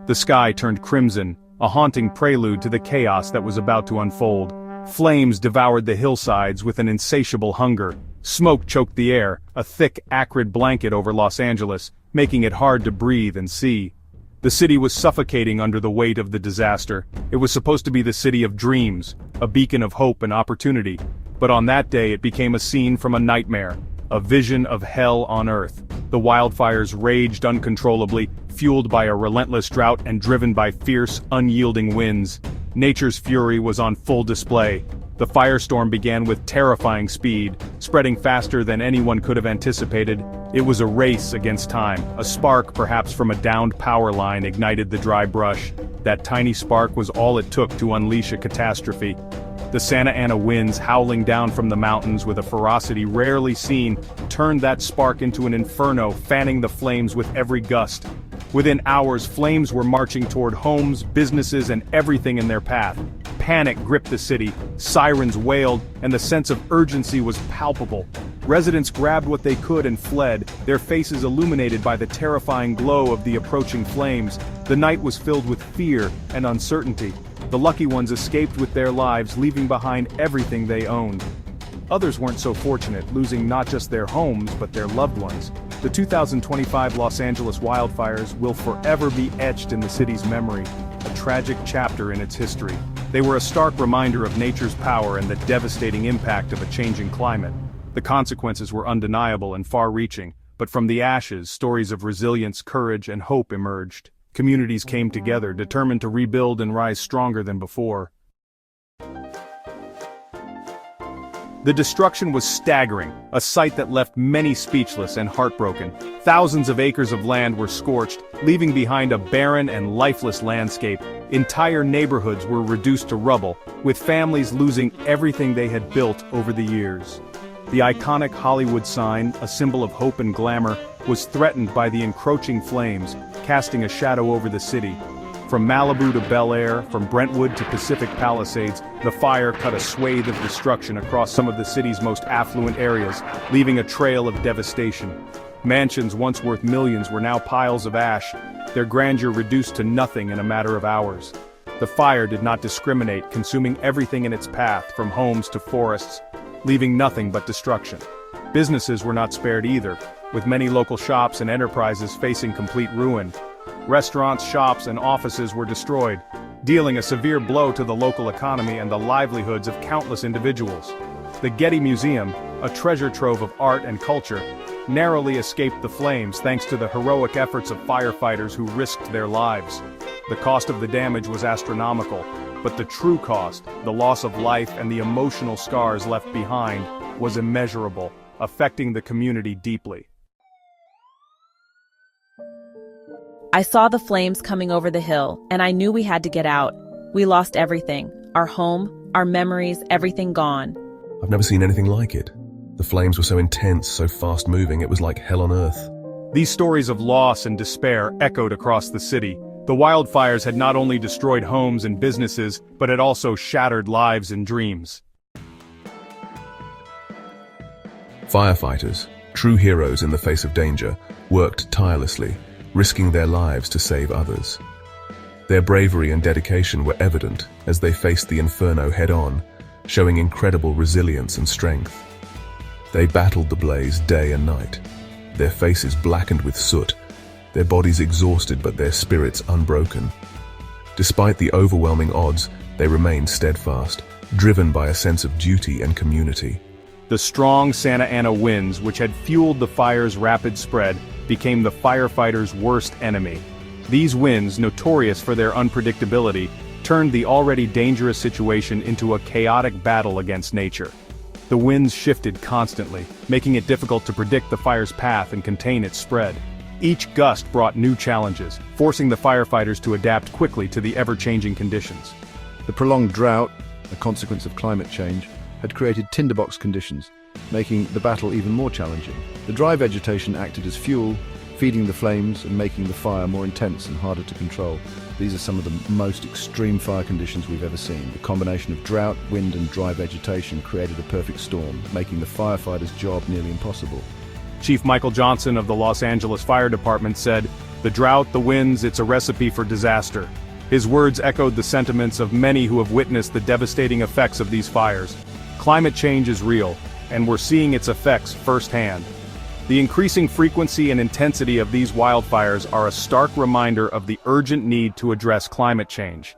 The sky turned crimson, a haunting prelude to the chaos that was about to unfold. Flames devoured the hillsides with an insatiable hunger. Smoke choked the air, a thick, acrid blanket over Los Angeles, making it hard to breathe and see. The city was suffocating under the weight of the disaster. It was supposed to be the city of dreams, a beacon of hope and opportunity. But on that day it became a scene from a nightmare, a vision of hell on earth. The wildfires raged uncontrollably, fueled by a relentless drought and driven by fierce, unyielding winds. Nature's fury was on full display. The firestorm began with terrifying speed, spreading faster than anyone could have anticipated. It was a race against time. A spark, perhaps from a downed power line, ignited the dry brush. That tiny spark was all it took to unleash a catastrophe. The Santa Ana winds, howling down from the mountains with a ferocity rarely seen, turned that spark into an inferno, fanning the flames with every gust. Within hours, flames were marching toward homes, businesses, and everything in their path. Panic gripped the city, sirens wailed, and the sense of urgency was palpable. Residents grabbed what they could and fled, their faces illuminated by the terrifying glow of the approaching flames. The night was filled with fear and uncertainty. The lucky ones escaped with their lives, leaving behind everything they owned. Others weren't so fortunate, losing not just their homes but their loved ones. The 2025 Los Angeles wildfires will forever be etched in the city's memory, a tragic chapter in its history. They were a stark reminder of nature's power and the devastating impact of a changing climate. The consequences were undeniable and far-reaching, but from the ashes, stories of resilience, courage, and hope emerged. Communities came together, determined to rebuild and rise stronger than before. The destruction was staggering, a sight that left many speechless and heartbroken. Thousands of acres of land were scorched, leaving behind a barren and lifeless landscape. Entire neighborhoods were reduced to rubble, with families losing everything they had built over the years. The iconic Hollywood sign, a symbol of hope and glamour, was threatened by the encroaching flames, casting a shadow over the city. From Malibu to Bel Air, from Brentwood to Pacific Palisades, the fire cut a swathe of destruction across some of the city's most affluent areas, leaving a trail of devastation. Mansions once worth millions were now piles of ash, their grandeur reduced to nothing in a matter of hours. The fire did not discriminate, consuming everything in its path, from homes to forests, leaving nothing but destruction. Businesses were not spared either, with many local shops and enterprises facing complete ruin. Restaurants, shops, and offices were destroyed, dealing a severe blow to the local economy and the livelihoods of countless individuals. The Getty Museum, a treasure trove of art and culture, narrowly escaped the flames thanks to the heroic efforts of firefighters who risked their lives. The cost of the damage was astronomical, but the true cost, the loss of life and the emotional scars left behind, was immeasurable, affecting the community deeply. I saw the flames coming over the hill, and I knew we had to get out. We lost everything. Our home, our memories, everything gone. I've never seen anything like it. The flames were so intense, so fast-moving, it was like hell on earth. These stories of loss and despair echoed across the city. The wildfires had not only destroyed homes and businesses, but had also shattered lives and dreams. Firefighters, true heroes in the face of danger, worked tirelessly, risking their lives to save others. Their bravery and dedication were evident as they faced the inferno head-on, showing incredible resilience and strength. They battled the blaze day and night, their faces blackened with soot, their bodies exhausted but their spirits unbroken. Despite the overwhelming odds, they remained steadfast, driven by a sense of duty and community. The strong Santa Ana winds, which had fueled the fire's rapid spread, became the firefighters' worst enemy. These winds, notorious for their unpredictability, turned the already dangerous situation into a chaotic battle against nature. The winds shifted constantly, making it difficult to predict the fire's path and contain its spread. Each gust brought new challenges, forcing the firefighters to adapt quickly to the ever-changing conditions. The prolonged drought, a consequence of climate change, had created tinderbox conditions, making the battle even more challenging. The dry vegetation acted as fuel, feeding the flames and making the fire more intense and harder to control. These are some of the most extreme fire conditions we've ever seen. The combination of drought, wind and dry vegetation created a perfect storm, making the firefighters' job nearly impossible. Chief Michael Johnson of the Los Angeles Fire Department said, "The drought, the winds, it's a recipe for disaster." His words echoed the sentiments of many who have witnessed the devastating effects of these fires. Climate change is real, and we're seeing its effects firsthand. The increasing frequency and intensity of these wildfires are a stark reminder of the urgent need to address climate change.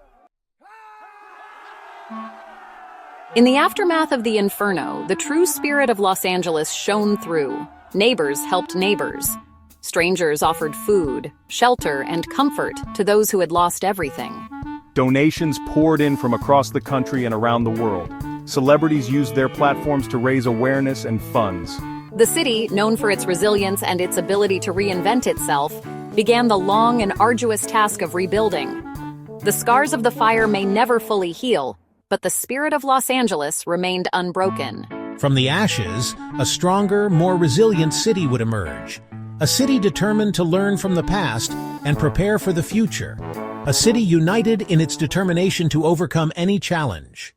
In the aftermath of the Inferno, the true spirit of Los Angeles shone through. Neighbors helped neighbors. Strangers offered food, shelter, and comfort to those who had lost everything. Donations poured in from across the country and around the world. Celebrities used their platforms to raise awareness and funds. The city, known for its resilience and its ability to reinvent itself, began the long and arduous task of rebuilding. The scars of the fire may never fully heal, but the spirit of Los Angeles remained unbroken. From the ashes, a stronger, more resilient city would emerge. A city determined to learn from the past and prepare for the future. A city united in its determination to overcome any challenge.